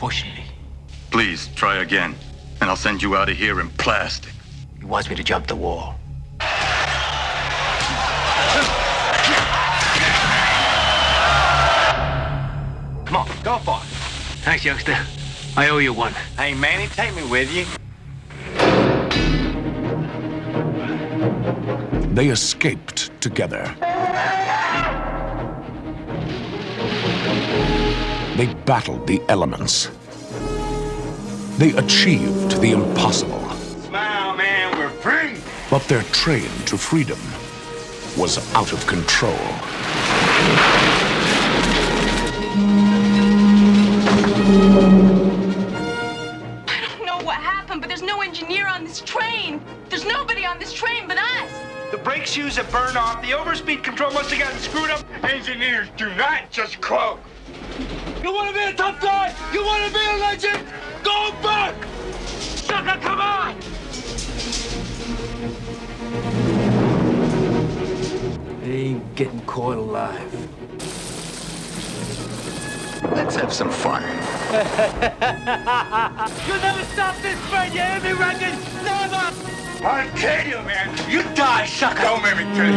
pushing me. Please, try again, and I'll send you out of here in plastic. He wants me to jump the wall. Come on, go for it. Thanks, youngster. I owe you one. Hey, Manny, take me with you. They escaped together. They battled the elements. They achieved the impossible. Smile, man, we're free. But their train to freedom was out of control. I don't know what happened, but there's no engineer on this train. There's nobody on this train but us. The brake shoes have burned off. The overspeed control must have gotten screwed up. Engineers do not just quote. You want to be a tough guy? You want to be a legend? Go back! Sucker, come on! Ain't getting caught alive. Let's have some fun. You'll never stop this train, you hear me, Regan? Never! I'll kill you, man. You die, sucker! Don't make me kill you.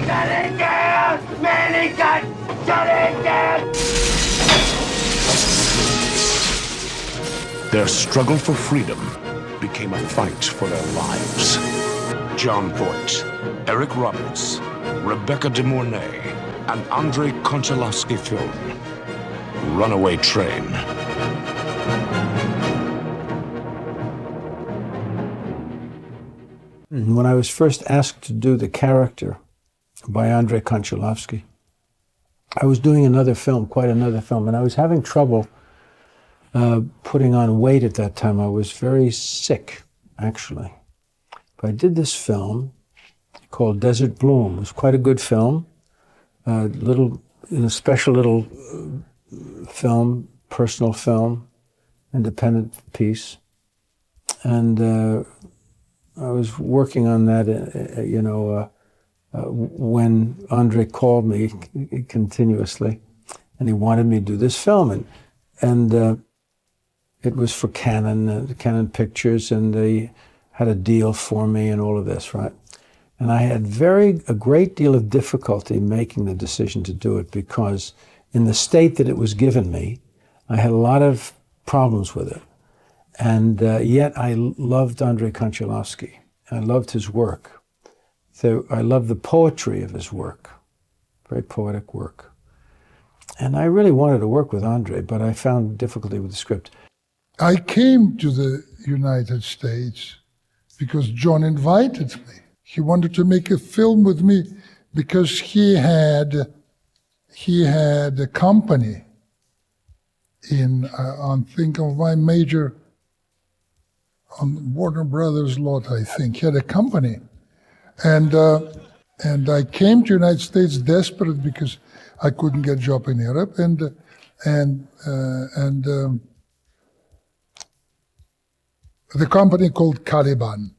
Shut it down! Manny gun! Shut it down! Their struggle for freedom became a fight for their lives. Jon Voight, Eric Roberts, Rebecca de Mornay, and Andrei Konchalovsky film, Runaway Train. When I was first asked to do the character by Andrei Konchalovsky, I was doing another film, quite another film, and I was having trouble putting on weight at that time. I was very sick, actually. But I did this film called Desert Bloom. It was quite a good film, a special little film, personal film, independent piece. And I was working on that, when Andrei called me continuously, and he wanted me to do this film, and it was for Canon Pictures, and they had a deal for me and all of this, right? And I had a great deal of difficulty making the decision to do it, because in the state that it was given me, I had a lot of problems with it. And yet I loved Andrei Konchalovsky. I loved his work. So I loved the poetry of his work, very poetic work. And I really wanted to work with Andrei, but I found difficulty with the script. I came to the United States because Jon invited me. He wanted to make a film with me because he had a company on Warner Brothers lot, I think. He had a company. And I came to the United States desperate because I couldn't get a job in Europe. And the company called Caliban,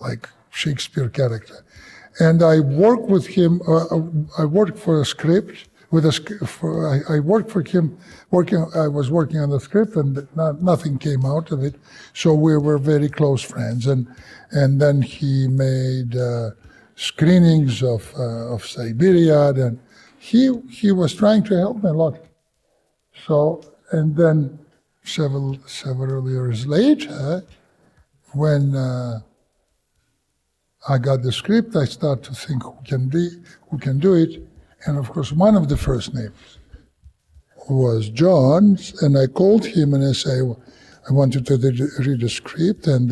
like Shakespeare character. And I worked with him, I worked for a script, I worked for him, I was working on the script, and nothing came out of it. So we were very close friends. And then he made screenings of Siberia, and he was trying to help me a lot. So, and then several years later, when I got the script, I started to think who can do it. And of course, one of the first names was Jon, and I called him and I said, I want you to read the script, and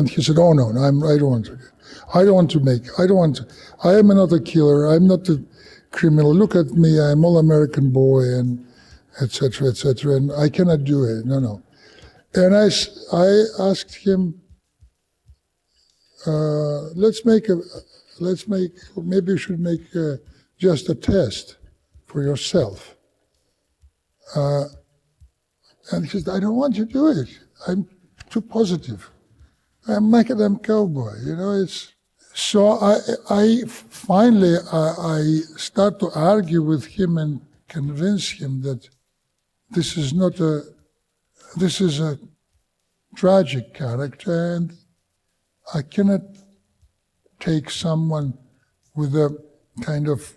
he said, oh no, I don't want to. I am not a killer, I'm not a criminal. Look at me, I'm all American boy, and etc., and I cannot do it, no. And I asked him, maybe you should make just a test for yourself. And he said, I don't want you to do it. I'm too positive. I'm macadam cowboy, So I finally start to argue with him and convince him that this is not a, this is a tragic character, and I cannot take someone with a kind of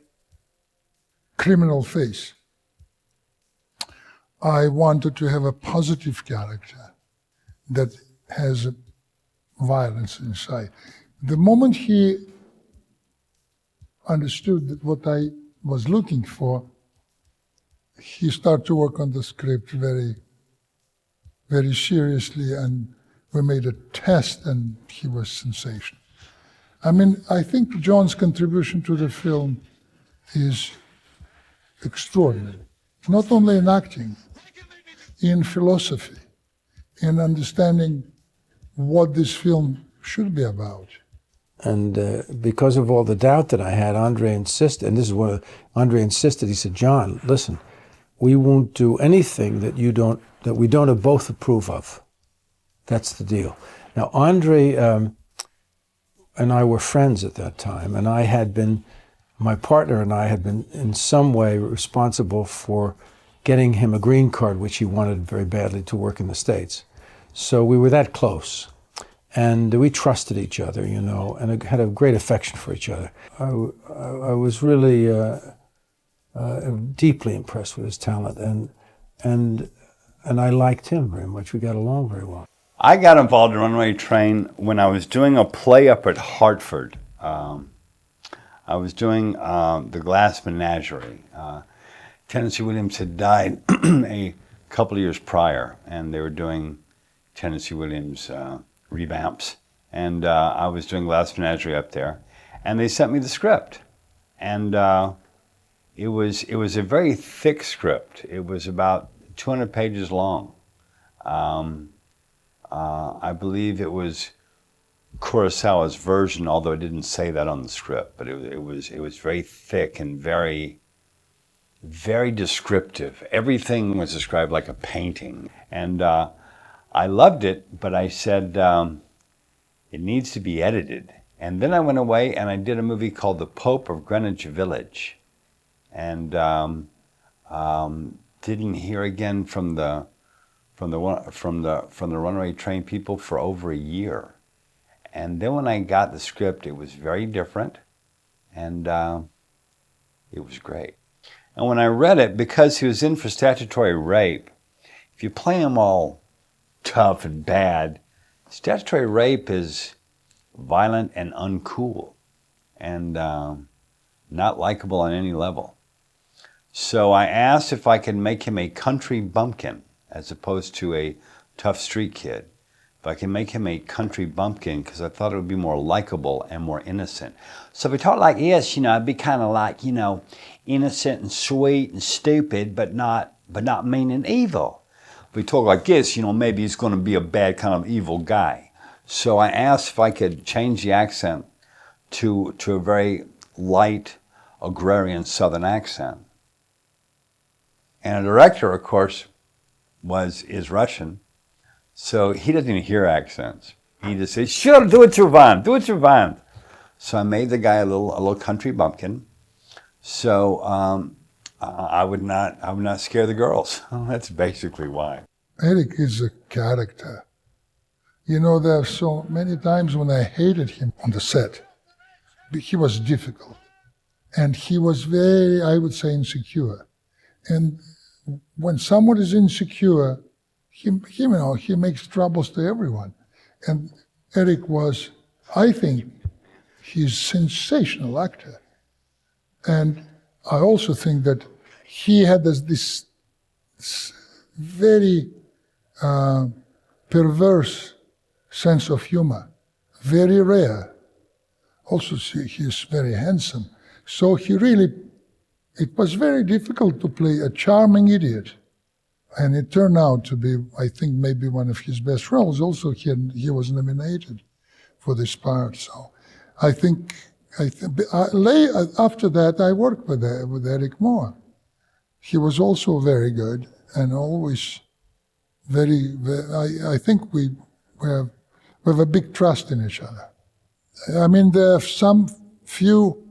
criminal face. I wanted to have a positive character that has violence inside. The moment he understood that what I was looking for, he started to work on the script very, very seriously, and we made a test, and he was sensational. I mean, I think Jon's contribution to the film is extraordinary, not only in acting, in philosophy, in understanding what this film should be about. And because of all the doubt that I had, Andrei insisted, and this is what Andrei insisted. He said, "Jon, listen, we won't do anything that we don't both approve of. That's the deal." Now, Andrei and I were friends at that time, and my partner and I had been in some way responsible for getting him a green card, which he wanted very badly to work in the States. So we were that close. And we trusted each other, and had a great affection for each other. I was really deeply impressed with his talent, and I liked him very much. We got along very well. I got involved in Runaway Train when I was doing a play up at Hartford. I was doing The Glass Menagerie. Tennessee Williams had died a couple of years prior, and they were doing Tennessee Williams revamps, and I was doing Glass Menagerie up there, and they sent me the script, and it was a very thick script. It was about 200 pages long. I believe it was Kurosawa's version, although it didn't say that on the script, but it was very thick and very, very descriptive. Everything was described like a painting, and I loved it, but I said, it needs to be edited. And then I went away and I did a movie called The Pope of Greenwich Village, and didn't hear again from the Runaway Train people for over a year. And then when I got the script, it was very different, and it was great. And when I read it, because he was in for statutory rape, if you play him all tough and bad, statutory rape is violent and uncool and not likable on any level. So I asked if I could make him a country bumpkin as opposed to a tough street kid. If I can make him a country bumpkin, because I thought it would be more likable and more innocent. So if we talk like this, it'd be kind of like, innocent and sweet and stupid, but not mean and evil. If we talk like this, maybe he's going to be a bad kind of evil guy. So I asked if I could change the accent to a very light agrarian Southern accent. And the director, of course, is Russian, so he doesn't even hear accents. He just says, "Sure, do what you want, do what you want." So I made the guy a little country bumpkin, so I would not scare the girls. That's basically why. Eric is a character. There are so many times when I hated him on the set. He was difficult, and he was very, I would say, insecure. And when someone is insecure, he makes troubles to everyone. And Eric was, I think, he's a sensational actor. And I also think that he had this very perverse sense of humor, very rare. Also, he's very handsome. So it was very difficult to play a charming idiot. And it turned out to be, I think, maybe one of his best roles. Also, he was nominated for this part. So I think after that, I worked with Eric more. He was also very good and always I think we have a big trust in each other. I mean, there are some few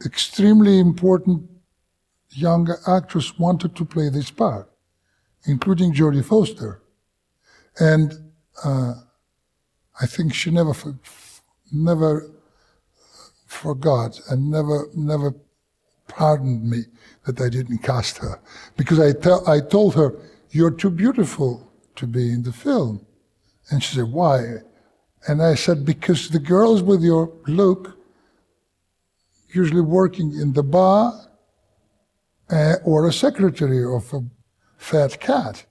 extremely important young actors wanted to play this part. including Jodie Foster. And I think she never forgot and never pardoned me that I didn't cast her. Because I told her, "You're too beautiful to be in the film." And she said, "Why?" And I said, "Because the girls with your look, usually working in the bar or a secretary of a fat cat.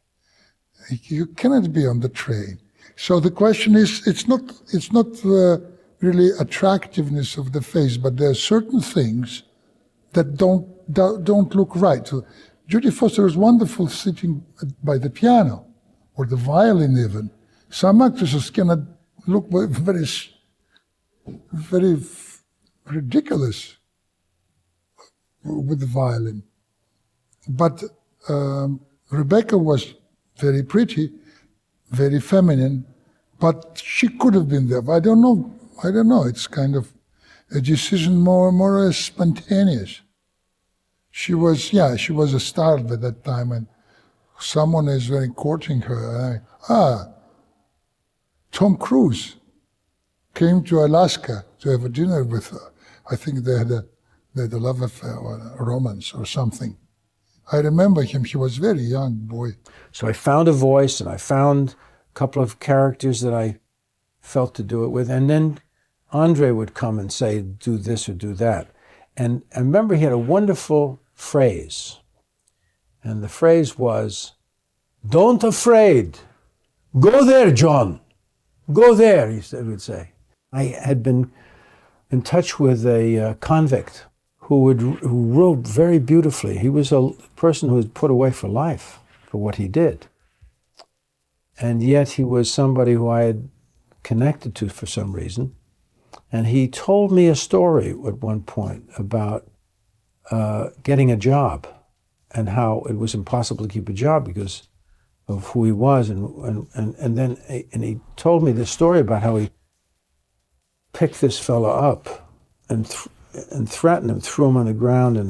You cannot be on the train." So the question is, it's not really attractiveness of the face, but there are certain things that don't look right. So Jodie Foster is wonderful sitting by the piano or the violin even. Some actresses cannot look very ridiculous with the violin. But Rebecca was very pretty, very feminine, but she could have been there. But I don't know. It's kind of a decision more or less spontaneous. She was a star by that time, and someone is very courting her. Tom Cruise came to Alaska to have a dinner with her. I think they had a love affair or a romance or something. I remember him. He was very young boy. So I found a voice, and I found a couple of characters that I felt to do it with, and then Andrei would come and say, "Do this or do that." And I remember he had a wonderful phrase, and the phrase was, "Don't afraid. Go there, John. Go there," he would say. I had been in touch with a convict who wrote very beautifully. He was a person who was put away for life for what he did. And yet he was somebody who I had connected to for some reason. And he told me a story at one point about getting a job and how it was impossible to keep a job because of who he was. And he told me this story about how he picked this fella up and threatened him, threw him on the ground in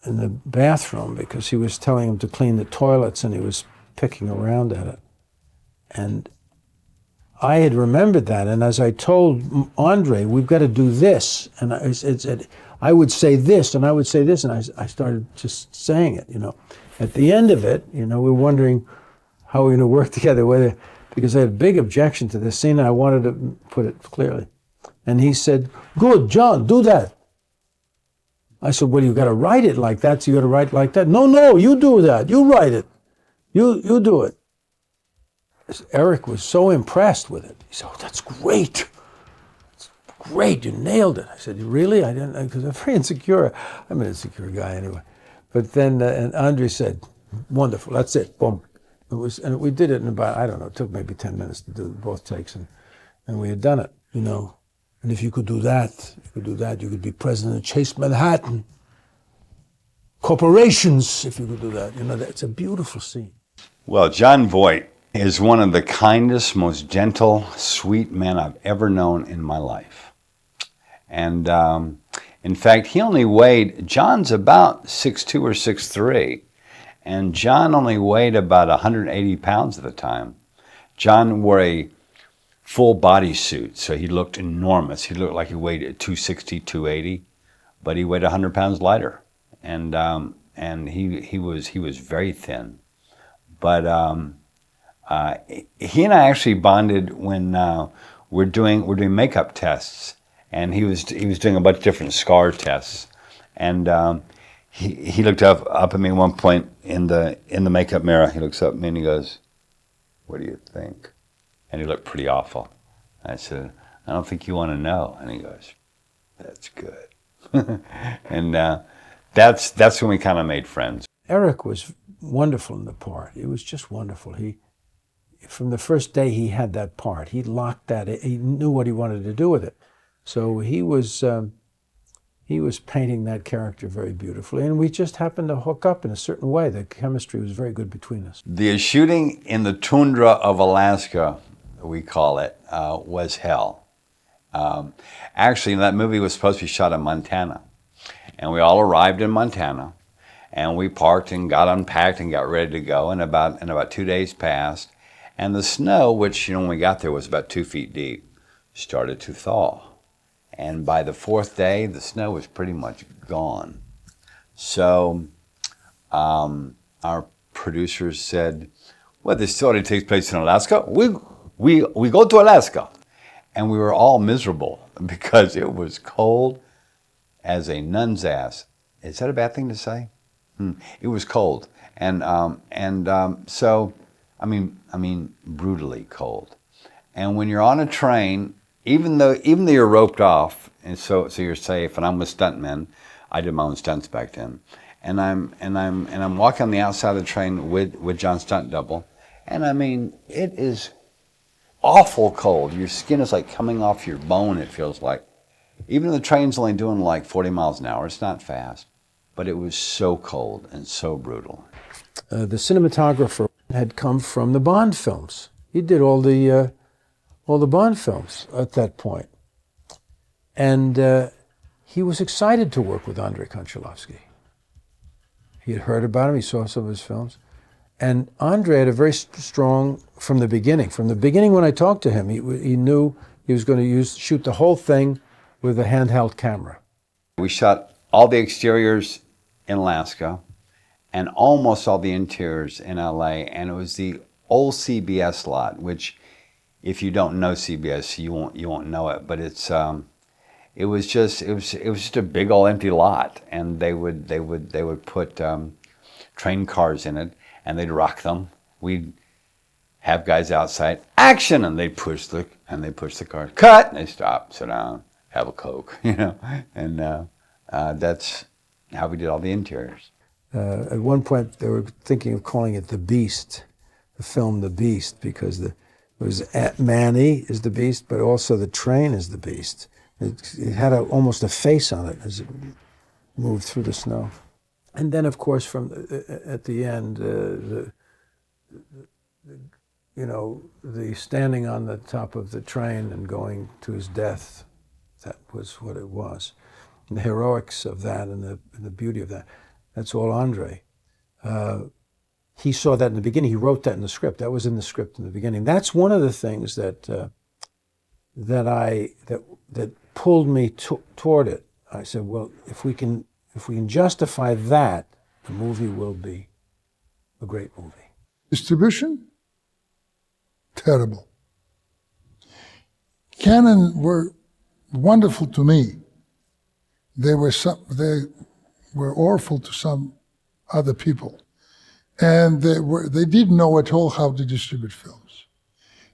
the bathroom because he was telling him to clean the toilets and he was picking around at it. And I had remembered that, and as I told Andrei, "We've got to do this," and I would say this, and I would say this, and I started just saying it, At the end of it, we were wondering how we're going to work together, because I had a big objection to this scene, and I wanted to put it clearly. And he said, "Good, John, do that." I said, "Well, you got to write it like that, so you got to write like that." No, you do that. You write it. You do it. Eric was so impressed with it. He said, "Oh, that's great. It's great. You nailed it." I said, "Really?" I didn't, because I'm very insecure. I'm an insecure guy anyway. But then, and Andrei said, "Wonderful. That's it. Boom." And we did it in about, I don't know, it took maybe 10 minutes to do both takes, and we had done it, And if you could do that, you could be president of Chase Manhattan Corporations, if you could do that. It's a beautiful scene. Well, Jon Voight is one of the kindest, most gentle, sweet men I've ever known in my life. And in fact, John's about 6'2" or 6'3", and Jon only weighed about 180 pounds at the time. Jon wore a full body suit, so he looked enormous. He looked like he weighed 260, 280, but he weighed 100 pounds lighter. And he was very thin. But he and I actually bonded when we're doing makeup tests, and he was doing a bunch of different scar tests, and he looked up at me at one point in the makeup mirror. He looks up at me and he goes, "What do you think?" And he looked pretty awful. I said, "I don't think you want to know." And he goes, "That's good." And that's when we kind of made friends. Eric was wonderful in the part. It was just wonderful. From the first day he had that part, he locked that. He knew what he wanted to do with it. So he was painting that character very beautifully, and we just happened to hook up in a certain way. The chemistry was very good between us. The shooting in the tundra of Alaska, we call it, was hell. Actually, that movie was supposed to be shot in Montana, and we all arrived in Montana, And we parked and got unpacked and got ready to go. And about 2 days passed. And the snow, which, when we got there was about 2 feet deep, started to thaw. And by the 4th day, the snow was pretty much gone. So our producers said, well, this story takes place in Alaska. We go to Alaska. And we were all miserable because it was cold as a nun's ass. Is that a bad thing to say? It was cold. And so, I mean, brutally cold. And when you're on a train, even though you're roped off, and so you're safe, and I'm with stuntmen, I did my own stunts back then, and I'm walking on the outside of the train with John's stunt double, and I mean, it is awful cold. Your skin is like coming off your bone, it feels like. Even though the train's only doing like 40 miles an hour, it's not fast, but it was so cold and so brutal. The cinematographer had come from the Bond films. He did all the Bond films at that point. And he was excited to work with Andrei Konchalovsky. He had heard about him, he saw some of his films. And Andrei had a very strong, from the beginning when I talked to him, he knew he was going to shoot the whole thing with a handheld camera. We shot all the exteriors in Alaska and almost all the interiors in LA, and it was the old CBS lot, which if you don't know CBS, you won't know it, but it was just a big old empty lot, and they would put train cars in it, and they'd rock them. We'd have guys outside, action, and they'd push the car, cut, and they stop, sit down, have a Coke, and that's how we did all the interiors. At one point, they were thinking of calling it The Beast, the film The Beast, because it was Manny is the Beast, but also the train is the Beast. It had almost a face on it as it moved through the snow. And then, of course, at the end, the standing on the top of the train and going to his death, that was what it was. And the heroics of that and the beauty of that, that's all Andrei. He saw that in the beginning. He wrote that in the script. That was in the script in the beginning. That's one of the things that pulled me toward it. I said, well, if we can justify that, the movie will be a great movie. Distribution? Terrible. Canon were wonderful to me. They were awful to some other people. And they didn't know at all how to distribute films.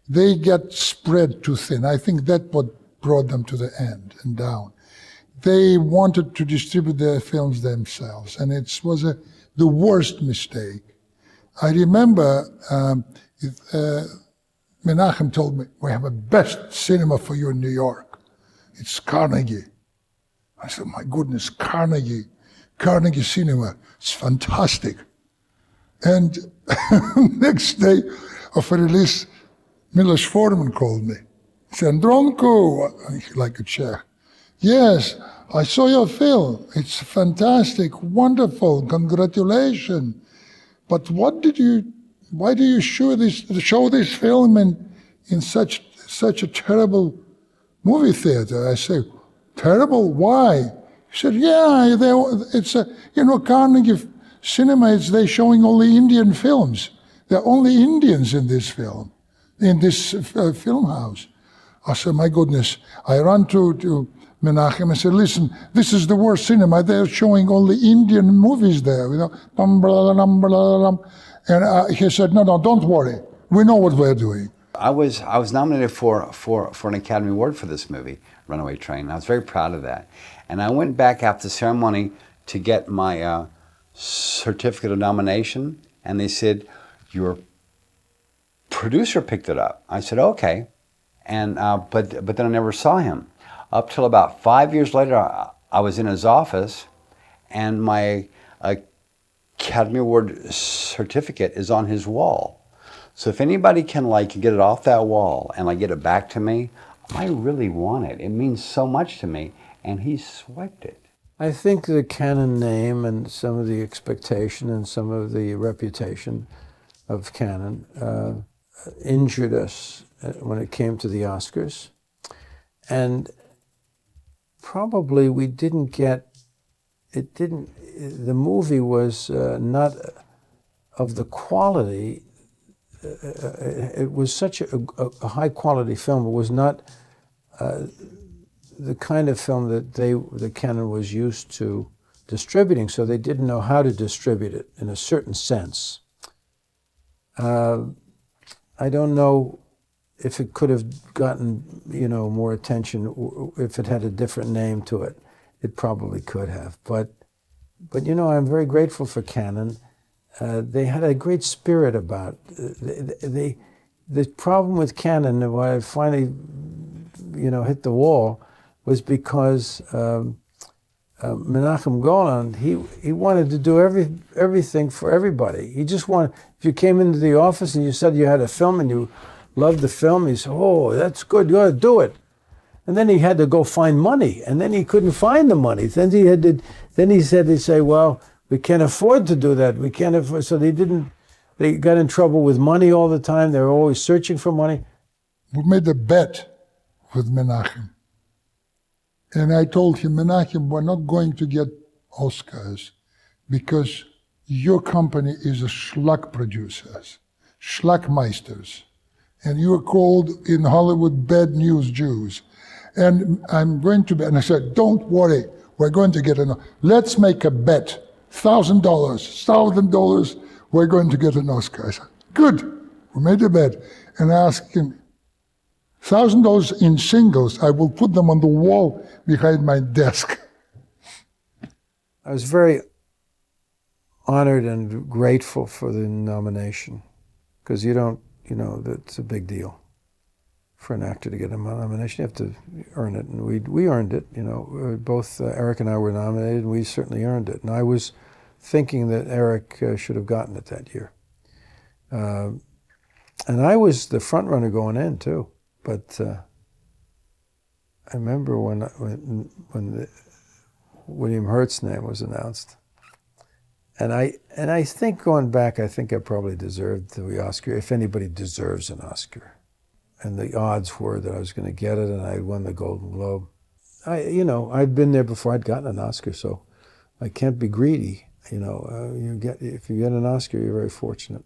They got spread too thin. I think that's what brought them to the end and down. They wanted to distribute their films themselves, and it was the worst mistake. I remember Menachem told me, we have a best cinema for you in New York. It's Carnegie. I said, my goodness, Carnegie Cinema, it's fantastic. And next day of a release, Miloš Forman called me. He said, Andronko, like a Czech. Yes, I saw your film. It's fantastic, wonderful, congratulations. But why do you show this film in such a terrible movie theater? I said, terrible? Why? He said, yeah, it's Carnegie Cinema, they're showing only Indian films. There are only Indians in this film, in this film house. I said, my goodness. I ran to Menachem and said, listen, this is the worst cinema. They're showing only Indian movies there, And he said, no, don't worry. We know what we're doing. I was nominated for an Academy Award for this movie, Runaway Train. I was very proud of that. And I went back after the ceremony to get my certificate of nomination, and they said, your producer picked it up. I said, okay. And but then I never saw him. Up till about 5 years later, I was in his office, and my Academy Award certificate is on his wall. So if anybody can get it off that wall and get it back to me, I really want it. It means so much to me. And he swiped it. I think the Cannon name and some of the expectation and some of the reputation of Cannon injured us when it came to the Oscars. And probably we didn't get, the movie was not of the quality. It was such a high quality film. It was not the kind of film that Cannon was used to distributing, so they didn't know how to distribute it in a certain sense. I don't know if it could have gotten, more attention if it had a different name to it. It probably could have, but I'm very grateful for Cannon. They had a great spirit about it. The problem with Cannon, when I finally, hit the wall, was because Menachem Golan, he wanted to do everything for everybody. He just wanted, if you came into the office and you said you had a film and you loved the film, he said, oh, that's good, you ought to do it. And then he had to go find money, and then he couldn't find the money. Then he'd say, well, we can't afford to do that. We can't afford, so they got in trouble with money all the time. They were always searching for money. We made a bet with Menachem. And I told him, Menachem, we're not going to get Oscars because your company is a schlock producers, schlockmeisters. And you're called in Hollywood bad news Jews. And I'm going to bet. And I said, don't worry, we're going to get let's make a bet. $1,000, we're going to get an Oscar. I said, good, we made a bet. And I asked him, $1,000 in singles, I will put them on the wall behind my desk. I was very honored and grateful for the nomination, because that's a big deal for an actor to get a nomination. You have to earn it, and we earned it. Both Eric and I were nominated, and we certainly earned it. And I was thinking that Eric should have gotten it that year. And I was the front runner going in too. But I remember when William Hurt's name was announced, and I think going back, I think I probably deserved the Oscar, if anybody deserves an Oscar. And the odds were that I was going to get it, and I won the Golden Globe. I'd been there before I'd gotten an Oscar, so I can't be greedy. If you get an Oscar, you're very fortunate.